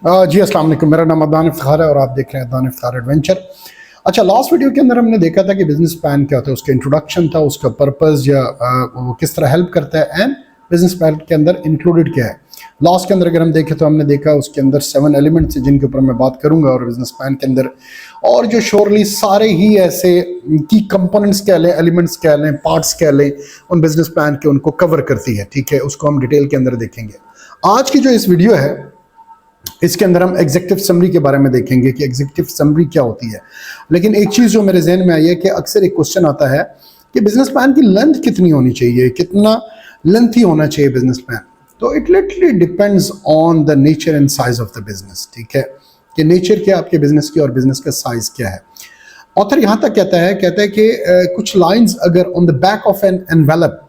जी अस्सलाम वालेकुम। मेरा नाम अदनान इफ्तिखार है और आप देख रहे हैं अदनान इफ्तिखार एडवेंचर। अच्छा, लास्ट वीडियो के अंदर हमने देखा था कि बिजनेस प्लान क्या होता है, उसका इंट्रोडक्शन था, उसका पर्पस या वो किस तरह हेल्प करता है एंड बिजनेस प्लान के अंदर इंक्लूडेड क्या है। लास्ट के अंदर अगर हम देखें तो हमने देखा उसके अंदर 7 एलिमेंट्स हैं जिनके ऊपर मैं बात करूंगा और बिजनेस प्लान के अंदर और जो श्योरली सारे ही ऐसे की कंपोनेंट्स कह लें, एलिमेंट्स कह लें, पार्ट्स कह लें, उन बिजनेस प्लान के उनको कवर करती है। ठीक है, उसको हम डिटेल के अंदर देखेंगे। आज की जो इस वीडियो है इसके अंदर हम एग्जीक्यूटिव समरी के बारे में देखेंगे कि एग्जीक्यूटिव समरी क्या होती है। लेकिन एक चीज़ जो मेरे जहन में आई है कि अक्सर एक क्वेश्चन आता है कि बिजनेस प्लान की लेंथ कितनी होनी चाहिए, कितना लेंथी होना चाहिए बिजनेस प्लान। तो it literally depends on the nature and size of the business. ठीक है, कि नेचर क्या आपके बिजनेस की और बिजनेस का साइज क्या है। ऑथर यहाँ तक कहता है कि कुछ लाइंस अगर on the back of an envelope,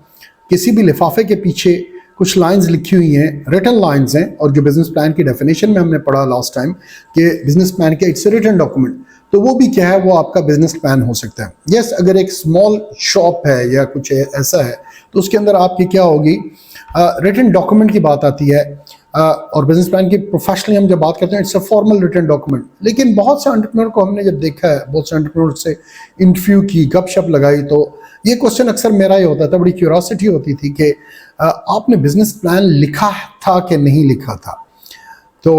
किसी भी लिफाफे के पीछे कुछ लाइंस लिखी हुई हैं, रिटन लाइंस हैं, और जो बिजनेस प्लान की डेफिनेशन में हमने पढ़ा लास्ट टाइम कि बिजनेस प्लान के इट्स रिटन डॉक्यूमेंट, तो वो भी क्या है, वो आपका बिजनेस प्लान हो सकता है। यस, अगर एक स्मॉल शॉप है या कुछ ऐसा है तो उसके अंदर आपकी क्या होगी, रिटन डॉक्यूमेंट की बात आती है। और बिजनेस प्लान की प्रोफेशनली हम जब बात करते हैं it's a formal written document. लेकिन बहुत से एंटरप्रेन्योर को हमने जब देखा है, बहुत से एंटरप्रेन्योर से इंटरव्यू की, गपशप लगाई, तो ये क्वेश्चन अक्सर मेरा ही होता था, बड़ी क्यूरियोसिटी होती थी कि आपने बिजनेस प्लान लिखा था कि नहीं लिखा था। तो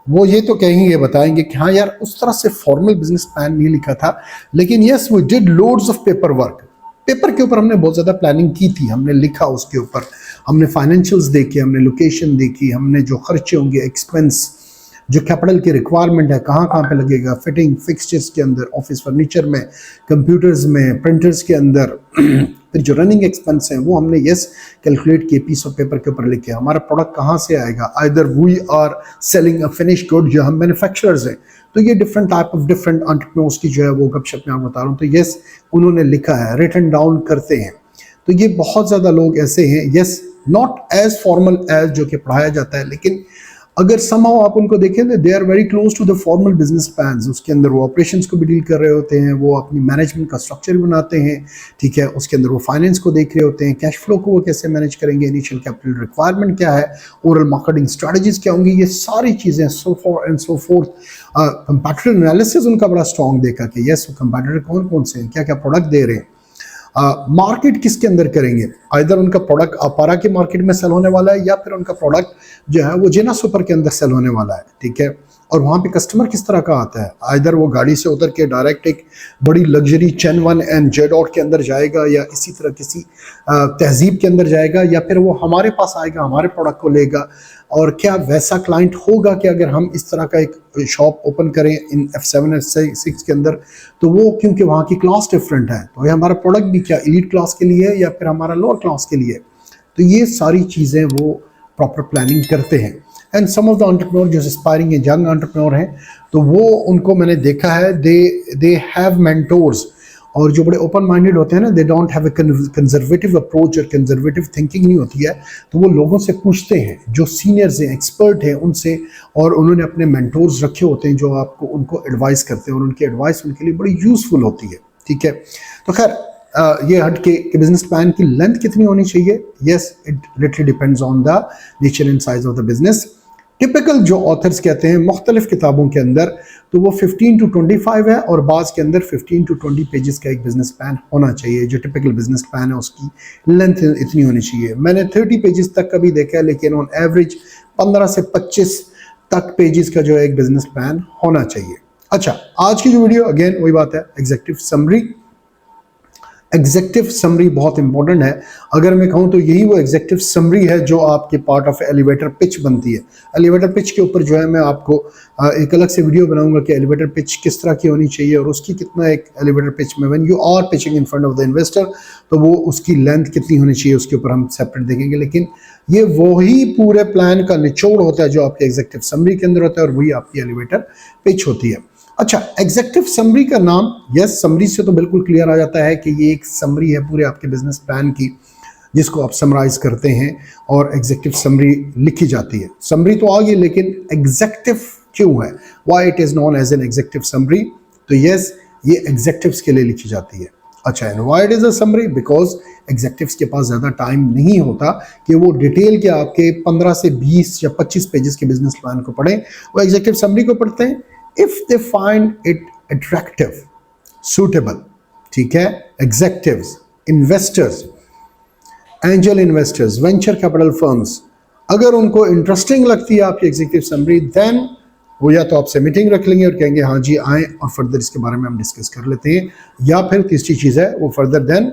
वो ये तो कहेंगे, बताएंगे कि हाँ यार उस तरह से फॉर्मल बिजनेस प्लान नहीं लिखा था, लेकिन yes we did loads of paper work. Paper के ऊपर हमने बहुत ज़्यादा प्लानिंग की थी, हमने लिखा उसके ऊपर, हमने फाइनेंशियल्स देखे, हमने लोकेशन देखी, हमने जो खर्चे होंगे, एक्सपेंस, जो कैपिटल की रिक्वायरमेंट है, कहाँ कहाँ पे लगेगा, फिटिंग फिक्सचर्स के अंदर, ऑफिस फर्नीचर में, कंप्यूटर्स में, प्रिंटर्स के अंदर, फिर जो रनिंग एक्सपेंस हैं वो हमने यस कैलकुलेट किए पीस ऑफ पेपर के ऊपर लिखे। हमारा प्रोडक्ट कहाँ से आएगा, either we are selling a finish good, जो हम मैन्युफैक्चरर्स हैं, तो ये different type of different entrepreneurs की जो है वो गपशप में आपको बता रहा हूँ। तो यस उन्होंने लिखा है, रिटन डाउन करते हैं। तो ये बहुत ज़्यादा लोग ऐसे हैं, yes not as formal as जो कि पढ़ाया जाता है, लेकिन अगर समहाउ आप उनको देखें तो they are very close to the formal business plans. उसके अंदर वो ऑपरेशंस को भी डील कर रहे होते हैं, वो अपनी मैनेजमेंट का स्ट्रक्चर बनाते हैं। ठीक है, उसके अंदर वो फाइनेंस को देख रहे होते हैं, कैश फ्लो को वो कैसे मैनेज करेंगे, इनिशियल कैपिटल रिक्वायरमेंट क्या है, ओरल मार्केटिंग स्ट्रेटजीज क्या होंगी, ये सारी चीज़ें so for and so fourth. Competitive analysis उनका बड़ा स्ट्रॉन्ग देखा कि यस वो कंपैटिटर कौन कौन से हैं, क्या क्या प्रोडक्ट दे रहे हैं, मार्केट किसके अंदर करेंगे, आइदर उनका प्रोडक्ट अपारा के मार्केट में सेल होने वाला है या फिर उनका प्रोडक्ट जो है वो जेना सुपर के अंदर सेल होने वाला है। ठीक है, और वहाँ पे कस्टमर किस तरह का आता है, आइदर वो गाड़ी से उतर के डायरेक्ट एक बड़ी luxury chain one and Z out के अंदर जाएगा या इसी तरह किसी तहजीब के अंदर जाएगा, या फिर वो हमारे पास आएगा, हमारे प्रोडक्ट को लेगा। और क्या वैसा क्लाइंट होगा कि अगर हम इस तरह का एक शॉप ओपन करें इन F7 F6 के अंदर, तो वो क्योंकि वहाँ की क्लास डिफरेंट है, तो ये हमारा प्रोडक्ट भी क्या एलीट क्लास के लिए है या फिर हमारा लोअर क्लास के लिए। तो ये सारी चीज़ें वो प्रॉपर प्लानिंग करते हैं। And some of the entrepreneur जो एस्पायरिंग यंग एंटरप्रेन्योर हैं, तो वो उनको मैंने देखा है, दे हैव मेंटोर्स, और जो बड़े ओपन माइंडेड होते हैं ना, they don't have a conservative approach और कंजर्वेटिव थिंकिंग नहीं होती है, तो वो लोगों से पूछते हैं, जो सीनियर्स हैं, एक्सपर्ट हैं उनसे, और उन्होंने अपने मेंटोर्स रखे होते हैं जो आपको उनको एडवाइस करते हैं और उनकी एडवाइस उनके लिए बड़ी यूजफुल होती है। ठीक है, तो खैर ये हट के बिजनेस प्लान की लेंथ कितनी होनी चाहिए, yes it literally depends on the nature and size of the business. Typical जो ऑथर्स कहते हैं मुख्तलिफ किताबों के अंदर, तो वो 15 to 25 है, और बाज़ के अंदर 15 to 20 पेजेस का एक बिजनेस प्लान होना चाहिए। जो टिपिकल बिजनेस प्लान है उसकी लेंथ इतनी होनी चाहिए। मैंने 30 पेजेस तक का भी देखा है, लेकिन ऑन एवरेज 15 से 25 तक पेजेस का जो है एक बिजनेस प्लान होना चाहिए। अच्छा, आज की जो वीडियो अगेन वही बात है, एग्जीक्यूटिव समरी। एग्जीक्यूटिव समरी बहुत इंपॉर्टेंट है। अगर मैं कहूँ तो यही वो एग्जीक्यूटिव समरी है जो आपके पार्ट ऑफ एलिवेटर पिच बनती है। एलिवेटर पिच के ऊपर जो है मैं आपको एक अलग से वीडियो बनाऊंगा कि एलिवेटर पिच किस तरह की होनी चाहिए और उसकी कितना एक एलिवेटर पिच में when you are pitching in front of the investor, तो वो उसकी लेंथ कितनी होनी चाहिए उसके ऊपर हम सेपरेट देखेंगे। लेकिन ये वही पूरे प्लान का निचोड़ होता है जो आपके एग्जीक्यूटिव समरी के अंदर होता है, और वही आपकी एलिवेटर पिच होती है। अच्छा, एग्जीक्यूटिव समरी का नाम, यस समरी से तो बिल्कुल क्लियर आ जाता है कि ये एक समरी है पूरे आपके बिजनेस प्लान की, जिसको आप समराइज करते हैं और एग्जीक्यूटिव समरी लिखी जाती है। समरी तो आ गई, लेकिन एग्जीक्यूटिव क्यों है, why it is known as an executive summary, तो यस ये एग्जीक्यूटिव्स के लिए लिखी जाती है। अच्छा, and why it is a summary? Because executives के पास ज़्यादा टाइम नहीं होता कि वो डिटेल के आपके 15 से 20 या 25 पेजेस के बिजनेस प्लान को पढ़ें। वो एग्जेक्टिव समरी को पढ़ते हैं if they find it attractive, suitable, ठीक है। Executives, investors, angel investors, venture capital firms, अगर उनको इंटरेस्टिंग लगती है आपकी एग्जीक्यूटिव समरी, देन वो या तो आपसे मीटिंग रख लेंगे और कहेंगे हाँ जी आए और फर्दर इसके बारे में हम डिस्कस कर लेते हैं, या फिर तीसरी चीज़ है वो फर्दर देन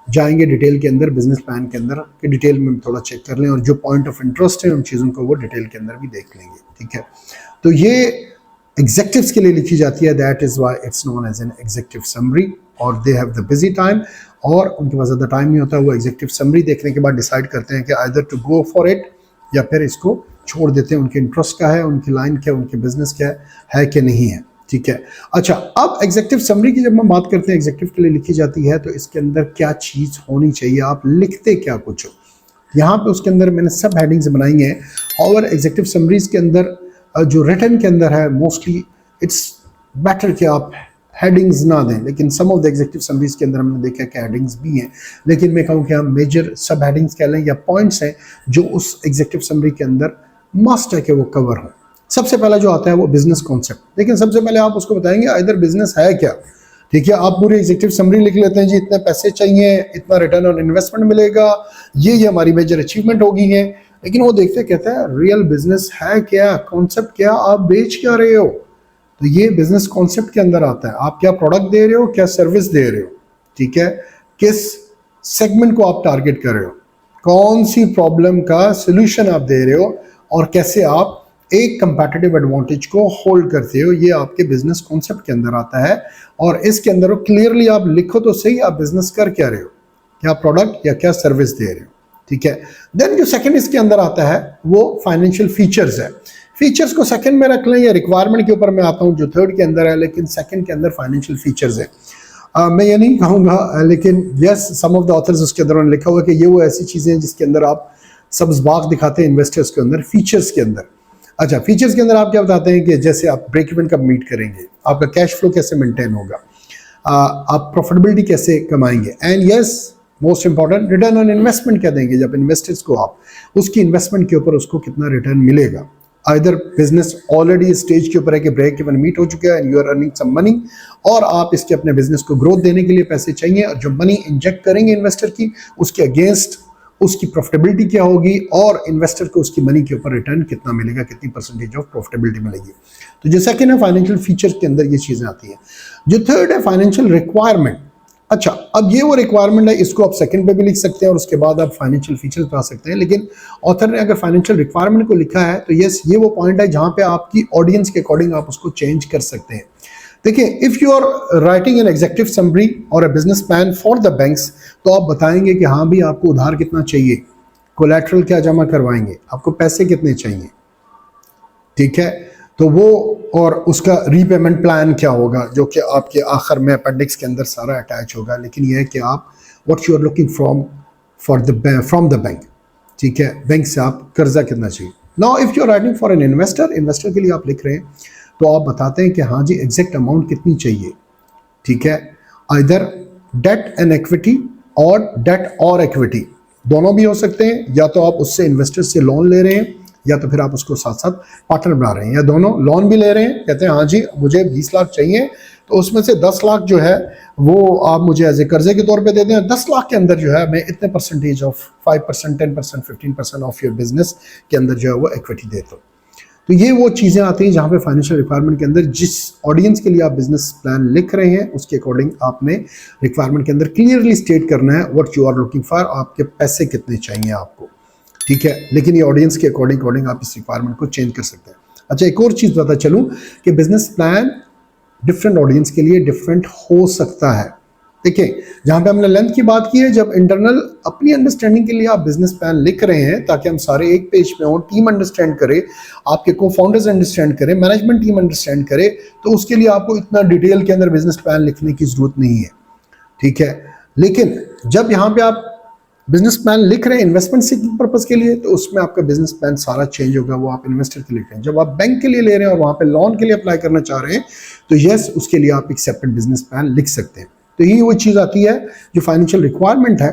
जाएंगे डिटेल के अंदर, बिजनेस प्लान के अंदर कि डिटेल में थोड़ा चेक कर लें और जो पॉइंट ऑफ इंटरेस्ट है उन चीज़ों को वो डिटेल के अंदर भी देख लेंगे, ठीक है। तो ये एग्जेक्टिव्स के लिए लिखी जाती है, that is why it's known as an executive summary, और they have the busy time, और उनके पास ज़्यादा टाइम नहीं होता। वो एग्जेक्टिव समरी देखने के बाद डिसाइड करते हैं कि either to go for it या फिर इसको छोड़ देते हैं। उनके इंटरेस्ट क्या है, उनकी लाइन क्या है, उनके बिजनेस क्या है कि नहीं है, ठीक है। अच्छा, अब एग्जेक्टिव समरी की जब हम बात करते हैं एग्जेक्टिव के लिए लिखी जाती है तो इसके अंदर क्या चीज़ होनी चाहिए, आप लिखते क्या कुछ हो। यहाँ पे उसके अंदर मैंने सब हेडिंग्स बनाई हैं, और एग्जेक्टिव समरीज के अंदर जो रिटर्न के अंदर है मोस्टली इट्स बेटर कि आप हेडिंग्स ना दें, लेकिन सम ऑफ द एग्जेक्टिव समरीज के अंदर हमने देखा कि हेडिंग्स भी हैं, लेकिन मैं कहूँ कि हम मेजर सब हेडिंग्स कह लें या पॉइंट्स हैं जो उस एग्जेक्टिव समरी के अंदर मस्ट है कि वो कवर हो। सबसे पहला जो आता है वो बिजनेस कॉन्सेप्ट, लेकिन सबसे पहले आप उसको बताएंगे इधर बिजनेस है क्या, ठीक है। आप पूरी एग्जेक्टिव समरी लिख लेते हैं जी, इतने पैसे चाहिए, इतना रिटर्न ऑन इन्वेस्टमेंट मिलेगा, ये हमारी मेजर अचीवमेंट होगी है, लेकिन वो देखते कहते हैं रियल बिजनेस है क्या, कॉन्सेप्ट क्या, आप बेच क्या रहे हो। तो ये बिजनेस कॉन्सेप्ट के अंदर आता है, आप क्या प्रोडक्ट दे रहे हो, क्या सर्विस दे रहे हो, ठीक है। किस सेगमेंट को आप टारगेट कर रहे हो, कौन सी प्रॉब्लम का सोल्यूशन आप दे रहे हो, और कैसे आप एक कंपैटिटिव एडवांटेज को होल्ड करते हो, ये आपके बिजनेस कॉन्सेप्ट के अंदर आता है। और इसके अंदर क्लियरली आप लिखो तो सही, आप बिजनेस कर क्या रहे हो, क्या प्रोडक्ट या क्या सर्विस दे रहे हो, ठीक है। देन जो सेकंड इसके अंदर आता है वो फाइनेंशियल फीचर्स है। फीचर्स को सेकंड में रख लें या रिक्वायरमेंट के ऊपर मैं आता हूँ जो थर्ड के अंदर है, लेकिन सेकंड के अंदर फाइनेंशियल फीचर्स है। मैं ये नहीं कहूँगा, लेकिन yes some of the authors उसके अंदर लिखा हुआ है कि ये वो ऐसी चीज़ें हैं जिसके अंदर आप सब्ज बाग दिखाते हैं इन्वेस्टर्स के अंदर, फीचर्स के अंदर। अच्छा, फीचर्स के अंदर आप क्या बताते हैं कि जैसे आप ब्रेक इवन कब मीट करेंगे, आपका कैश फ्लो कैसे मेंटेन होगा, आप प्रॉफिटेबिलिटी कैसे कमाएंगे, and yes most important return on investment क्या देंगे, जब इन्वेस्टर्स को आप उसकी इन्वेस्टमेंट के ऊपर उसको कितना रिटर्न मिलेगा। आइदर बिजनेस ऑलरेडी स्टेज के ऊपर है कि ब्रेक इवन मीट हो चुका है and you are earning some money, और आप इसके अपने बिजनेस को ग्रोथ देने के लिए पैसे चाहिए, और जो मनी इंजेक्ट करेंगे इन्वेस्टर की उसके अगेंस्ट उसकी प्रॉफिटेबिलिटी क्या होगी, और इन्वेस्टर को उसकी मनी के ऊपर रिटर्न कितना मिलेगा, कितनी परसेंटेज ऑफ प्रॉफिटेबिलिटी मिलेगी। तो जो सेकंड है फाइनेंशियल फीचर्स के अंदर ये चीज़ें आती हैं। जो थर्ड है फाइनेंशियल रिक्वायरमेंट। अच्छा, अब ये वो रिक्वायरमेंट है, इसको आप सेकंड पे भी लिख सकते हैं और उसके बाद आप फाइनेंशियल फीचर्स पा सकते हैं, लेकिन ऑथर ने अगर फाइनेंशियल रिक्वायरमेंट को लिखा है तो यस ये वो पॉइंट है जहाँ पे आपकी ऑडियंस के अकॉर्डिंग आप उसको चेंज कर सकते हैं। देखिए, if you are writing an executive summary और a business plan for the banks, तो आप बताएंगे कि हाँ भी आपको उधार कितना चाहिए, कोलैटरल क्या जमा करवाएंगे, आपको पैसे कितने चाहिए, ठीक है। तो वो और उसका रीपेमेंट प्लान क्या होगा, जो कि आपके आखिर में अपेंडिक्स के अंदर सारा अटैच होगा। लेकिन यह है कि आप what you are looking from the bank, ठीक है, बैंक से आप कर्जा कितना चाहिए। Now if you are writing for an investor के लिए आप लिख रहे हैं तो आप बताते हैं कि हाँ जी एग्जैक्ट अमाउंट कितनी चाहिए, ठीक है। आइदर डेट एंड इक्विटी और डेट और इक्विटी दोनों भी हो सकते हैं, या तो आप उससे इन्वेस्टर से लोन ले रहे हैं या तो फिर आप उसको साथ साथ पार्टनर बना रहे हैं, या दोनों लोन भी ले रहे हैं, कहते हैं हाँ जी मुझे 20 लाख चाहिए तो उसमें से 10 लाख जो है वो आप मुझे एज ए कर्जे के तौर पे दे दें, 10 लाख के अंदर जो है मैं इतने percentage of 5%, 10%, 15% of your business के अंदर जो है वो इक्विटी देता हूँ। तो ये वो चीज़ें आती हैं जहाँ पे फाइनेंशियल रिक्वायरमेंट के अंदर जिस ऑडियंस के लिए आप बिजनेस प्लान लिख रहे हैं उसके अकॉर्डिंग आपने रिक्वायरमेंट के अंदर क्लियरली स्टेट करना है what you are looking for, आपके पैसे कितने चाहिए आपको, ठीक है। लेकिन ये ऑडियंस के अकॉर्डिंग आप इस रिक्वायरमेंट को चेंज कर सकते हैं। अच्छा, एक और चीज़ बता चलूँ कि बिजनेस प्लान डिफरेंट ऑडियंस के लिए डिफरेंट हो सकता है। देखिए, जहाँ पे हमने लेंथ की बात की है, जब इंटरनल अपनी अंडरस्टैंडिंग के लिए आप बिजनेस प्लान लिख रहे हैं ताकि हम सारे एक पेज पे हों, टीम अंडरस्टैंड करे, आपके को फाउंडर्स अंडरस्टैंड करें, मैनेजमेंट टीम अंडरस्टैंड करे, तो उसके लिए आपको इतना डिटेल के अंदर बिजनेस प्लान लिखने की जरूरत नहीं है, ठीक है। लेकिन जब यहाँ पे आप बिजनेस प्लान लिख रहे हैं इन्वेस्टमेंट सीकिंग पर्पस के लिए, तो उसमें आपका बिजनेस प्लान सारा चेंज होगा, वो आप इन्वेस्टर के लिए लिख रहे हैं। जब आप बैंक के लिए ले रहे हैं और वहाँ पे लोन के लिए अप्लाई करना चाह रहे हैं तो यस उसके लिए आप एक सेपरेट बिजनेस प्लान लिख सकते हैं। तो यही वो चीज़ आती है जो फाइनेंशियल रिक्वायरमेंट है,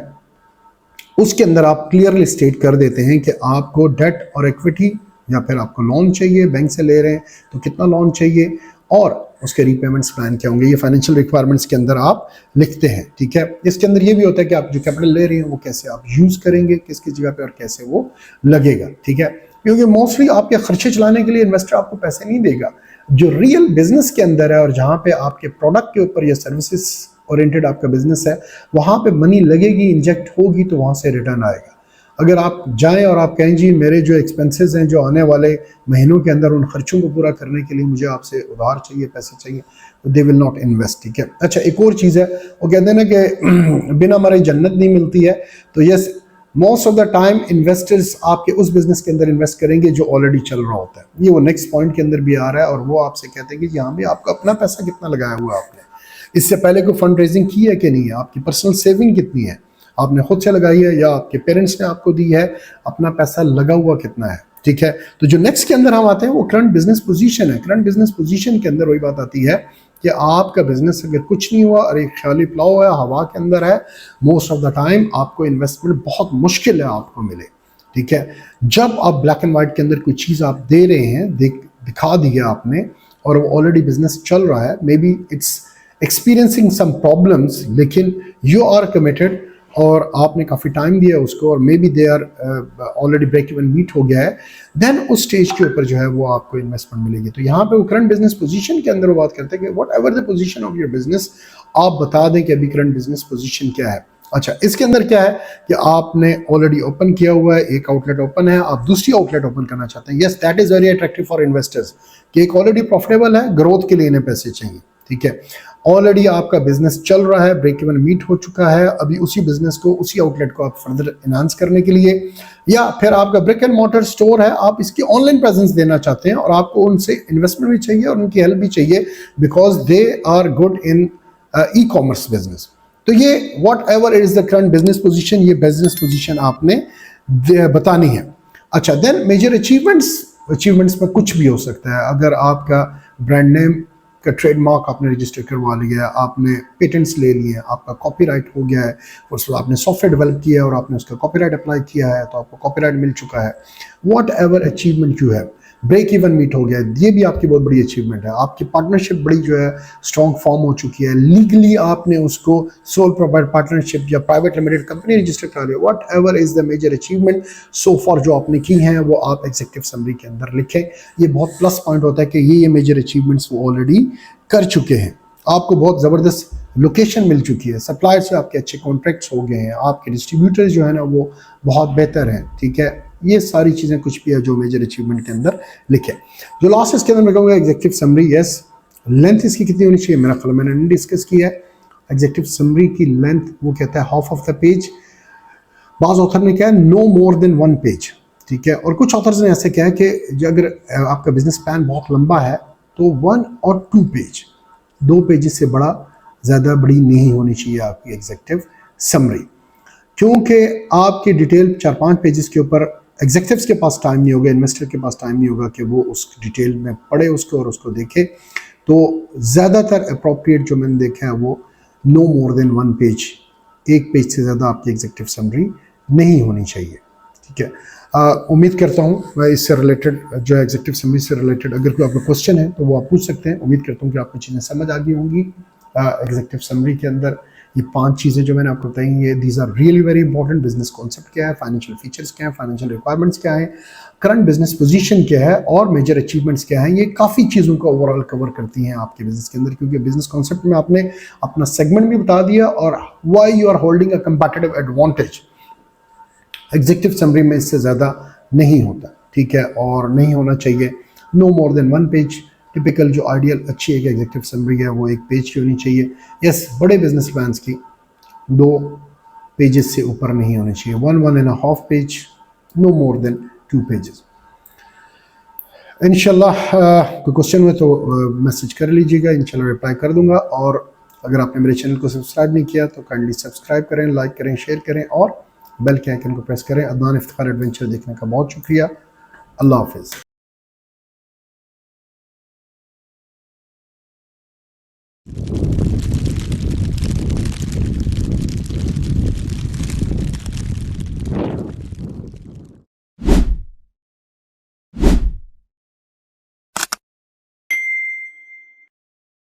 उसके अंदर आप क्लियरली स्टेट कर देते हैं कि आपको डेट और इक्विटी या फिर आपको लोन चाहिए, बैंक से ले रहे हैं तो कितना लोन चाहिए और उसके रीपेमेंट्स प्लान क्या होंगे, ये फाइनेंशियल रिक्वायरमेंट्स के अंदर आप लिखते हैं। ठीक है, इसके अंदर ये भी होता है कि आप जो कैपिटल ले रहे हैं वो कैसे आप यूज़ करेंगे, किसकी जगह पे और कैसे वो लगेगा। ठीक है, क्योंकि मोस्टली आपके खर्चे चलाने के लिए इन्वेस्टर आपको पैसे नहीं देगा। जो रियल बिजनेस के अंदर है और जहाँ पे आपके प्रोडक्ट के ऊपर या सर्विसेज ओरिएंटेड आपका बिजनेस है, वहाँ पे मनी लगेगी, इंजेक्ट होगी, तो वहाँ से रिटर्न आएगा। अगर आप जाएं और आप कहें जी मेरे जो एक्सपेंसेस हैं जो आने वाले महीनों के अंदर, उन खर्चों को पूरा करने के लिए मुझे आपसे उधार चाहिए, पैसे चाहिए, तो दे विल नॉट इन्वेस्ट। ठीक है, अच्छा एक और चीज़ है, वो कहते हैं ना कि बिना मरे जन्नत नहीं मिलती है। तो yes, most of the time investors आपके उस बिजनेस के अंदर इन्वेस्ट करेंगे जो ऑलरेडी चल रहा होता है। ये वो नेक्स्ट पॉइंट के अंदर भी आ रहा है, और वो आपसे कहते हैं कि यहाँ भी आपका अपना पैसा कितना लगाया हुआ है, आपने इससे पहले कोई फंड रेजिंग की है कि नहीं है, आपकी पर्सनल सेविंग कितनी है, आपने खुद से लगाई है या आपके पेरेंट्स ने आपको दी है, अपना पैसा लगा हुआ कितना है। ठीक है, तो जो नेक्स्ट के अंदर हम आते हैं वो करंट बिजनेस पोजीशन है। करंट बिजनेस पोजीशन के अंदर वही बात आती है कि आपका बिजनेस अगर कुछ नहीं हुआ और एक खाली प्लाव है, हवा के अंदर है, मोस्ट ऑफ द टाइम आपको इन्वेस्टमेंट बहुत मुश्किल है आपको मिले। ठीक है, जब आप ब्लैक एंड व्हाइट के अंदर कोई चीज़ आप दे रहे हैं, दिखा दिया आपने, और वो ऑलरेडी बिजनेस चल रहा है, maybe it's experiencing some problems, लेकिन यू आर कमिटेड और आपने काफ़ी टाइम दिया उसको, और maybe they are already break even meet हो गया है, देन उस स्टेज के ऊपर जो है वो आपको इन्वेस्टमेंट मिलेगी। तो यहाँ पे वो करंट बिजनेस पोजीशन के अंदर वो बात करते हैं कि what ever the position of your business, आप बता दें कि अभी करंट बिजनेस पोजीशन क्या है। अच्छा, इसके अंदर क्या है कि आपने ऑलरेडी ओपन किया हुआ है, एक आउटलेट ओपन है, आप दूसरी आउटलेट ओपन करना चाहते हैं। Yes, that is very attractive for investors कि एक ऑलरेडी प्रॉफिटेबल है, ग्रोथ के लिए इन्हें पैसे चाहिए। ठीक है, ऑलरेडी आपका बिजनेस चल रहा है, ब्रेक इवन मीट हो चुका है, अभी उसी बिजनेस को, उसी आउटलेट को आप फर्दर एनहांस करने के लिए, या फिर आपका ब्रिक एंड मोटर स्टोर है, आप इसकी ऑनलाइन प्रेजेंस देना चाहते हैं और आपको उनसे इन्वेस्टमेंट भी चाहिए और उनकी हेल्प भी चाहिए, because they are good in e commerce business. तो ये whatever is the current business position, ये बिजनेस पोजीशन आपने बतानी है। अच्छा, देन मेजर अचीवमेंट्स में कुछ भी हो सकता है। अगर आपका ब्रांड नेम का ट्रेडमार्क आपने रजिस्टर करवा लिया है, आपने पेटेंट्स ले लिए हैं, आपका कॉपीराइट हो गया है, उसके बाद आपने सॉफ्टवेयर डेवलप किया है और आपने उसका कॉपीराइट अप्लाई किया है, तो आपको कॉपीराइट मिल चुका है। Whatever achievement you have, break even meet हो गया है, ये भी आपकी बहुत बड़ी अचीवमेंट है। आपकी पार्टनरशिप बड़ी जो है स्ट्रॉन्ग फॉर्म हो चुकी है, लीगली आपने उसको सोल प्रोवाइड पार्टनरशिप या प्राइवेट लिमिटेड कंपनी रजिस्टर करा लिया। Whatever is the major achievement so far जो आपने की हैं, वो आप एग्जीक्यूटिव समरी के अंदर लिखें। ये बहुत प्लस पॉइंट होता है कि ये मेजर अचीवमेंट्स वो ऑलरेडी कर चुके हैं, आपको बहुत ज़बरदस्त लोकेशन मिल चुकी है, सप्लायर से आपके अच्छे कॉन्ट्रैक्ट्स हो गए हैं, आपके डिस्ट्रीब्यूटर्स जो है ना वो बहुत बेहतर हैं। ठीक है, ये सारी चीज़ें कुछ भी है जो मेजर अचीवमेंट के अंदर लिखे। जो लास्ट इसके अंदर मैं कहूँगा एग्जीक्यूटिव समरी, यस, लेंथ इसकी कितनी होनी चाहिए, मेरा ख्याल मैंने नहीं डिस्कस किया है। एग्जीक्यूटिव समरी की लेंथ वो कहता है हाफ ऑफ द पेज, बाज़ ऑथर ने क्या है नो मोर देन 1 पेज। ठीक है, और कुछ ऑथर्स ने ऐसे कहा है कि अगर आपका बिजनेस प्लान बहुत लंबा है तो 1 और 2 पेज, 2 पेजेस से ज़्यादा बड़ी नहीं होनी चाहिए आपकी एग्जीक्यूटिव समरी, क्योंकि आपकी डिटेल 4-5 पेजेस के ऊपर एग्जीक्यूटिव्स के पास टाइम नहीं होगा, इन्वेस्टर के पास टाइम नहीं होगा कि वो उस डिटेल में पढ़े उसको और उसको देखे। तो ज़्यादातर अप्रोप्रिएट जो मैंने देखा है वो no more than 1 page, 1 page से ज़्यादा आपकी एग्जीक्यूटिव समरी नहीं होनी चाहिए। ठीक है, उम्मीद करता हूँ इससे रिलेटेड जो एग्जीक्यूटिव समरी से रिलेटेड अगर कोई आपका क्वेश्चन है तो वो आप पूछ सकते हैं। उम्मीद करता हूँ कि आपको चीज़ें समझ आ गई होंगी। एग्जीक्यूटिव समरी के अंदर ये 5 चीज़ें जो मैंने आपको बताई, ये these are really very important. Business concept क्या है, फाइनेंशियल फीचर्स क्या है, फाइनेंशियल रिक्वायरमेंट्स क्या है, करंट बिजनेस पोजीशन क्या है और मेजर अचीवमेंट्स क्या है। ये काफ़ी चीज़ों को ओवरऑल कवर करती हैं आपके बिजनेस के अंदर, क्योंकि बिजनेस कॉन्सेप्ट में आपने अपना सेगमेंट भी बता दिया और why you are holding a competitive advantage. Executive summary में इससे ज़्यादा नहीं होता। ठीक है, और नहीं होना चाहिए। No more than 1 page, typical जो आइडियल अच्छी एक एग्जीक्यूटिव समरी है वो 1 पेज की होनी चाहिए। यस, बड़े बिजनेस प्लान्स की 2 पेजेस से ऊपर नहीं होने चाहिए, 1-1.5 page, no more than 2 pages. इंशाल्लाह कोई क्वेश्चन हुए तो मैसेज कर लीजिएगा, इंशाल्लाह रिप्लाई कर दूंगा। और अगर आपने मेरे चैनल को सब्सक्राइब नहीं किया तो काइंडली सब्सक्राइब करें, लाइक करें, शेयर करें और बेल के आइकन को प्रेस करें। अदनान इफ्तिखार एडवेंचर देखने का बहुत शुक्रिया। अल्लाह हाफिज़।